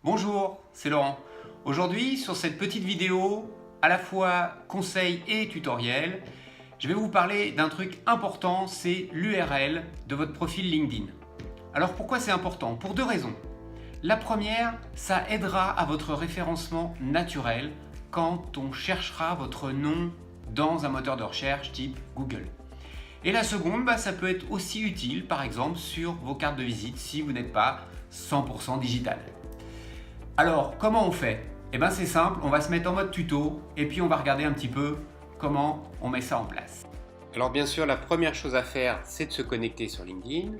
Bonjour, c'est Laurent. Aujourd'hui, sur cette petite vidéo, à la fois conseil et tutoriel, je vais vous parler d'un truc important, c'est l'URL de votre profil LinkedIn. Alors pourquoi c'est important? Pour deux raisons. La première, ça aidera à votre référencement naturel quand on cherchera votre nom dans un moteur de recherche type Google. Et la seconde, ça peut être aussi utile, par exemple, sur vos cartes de visite si vous n'êtes pas 100% digital. Alors, comment on fait? C'est simple, on va se mettre en mode tuto et puis on va regarder un petit peu comment on met ça en place. Alors bien sûr, la première chose à faire, c'est de se connecter sur LinkedIn.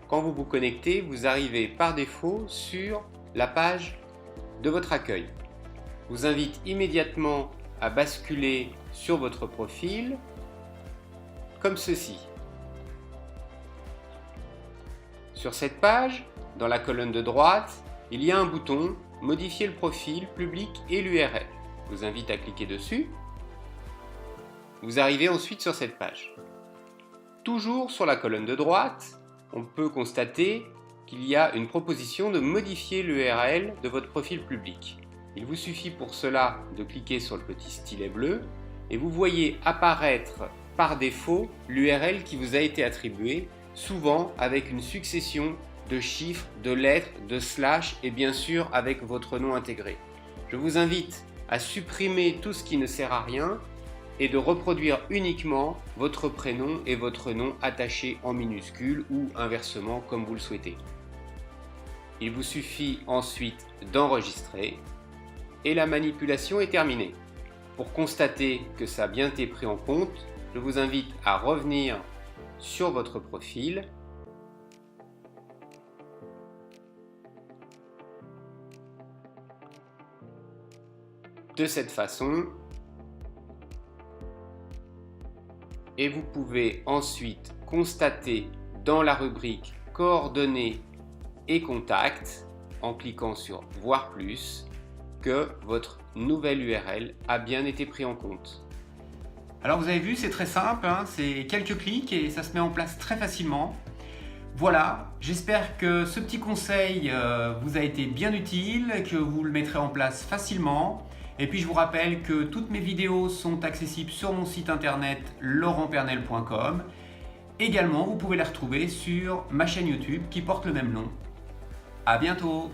Quand vous vous connectez, vous arrivez par défaut sur la page de votre accueil. Je vous invite immédiatement à basculer sur votre profil comme ceci. Sur cette page, dans la colonne de droite, il y a un bouton « Modifier le profil, public et l'URL ». Je vous invite à cliquer dessus. Vous arrivez ensuite sur cette page. Toujours sur la colonne de droite, on peut constater qu'il y a une proposition de modifier l'URL de votre profil public. Il vous suffit pour cela de cliquer sur le petit stylet bleu et vous voyez apparaître par défaut l'URL qui vous a été attribuée, souvent avec une succession de chiffres, de lettres, de slash et bien sûr avec votre nom intégré. Je vous invite à supprimer tout ce qui ne sert à rien et de reproduire uniquement votre prénom et votre nom attachés en minuscules ou inversement comme vous le souhaitez. Il vous suffit ensuite d'enregistrer et la manipulation est terminée. Pour constater que ça a bien été pris en compte, je vous invite à revenir sur votre profil de cette façon et vous pouvez ensuite constater dans la rubrique coordonnées et contacts en cliquant sur voir plus que votre nouvelle URL a bien été pris en compte. Alors vous avez vu, c'est très simple, c'est quelques clics et ça se met en place très facilement. Voilà, j'espère que ce petit conseil vous a été bien utile, que vous le mettrez en place facilement. Et puis je vous rappelle que toutes mes vidéos sont accessibles sur mon site internet laurentpernel.com. Également, vous pouvez les retrouver sur ma chaîne YouTube qui porte le même nom. À bientôt!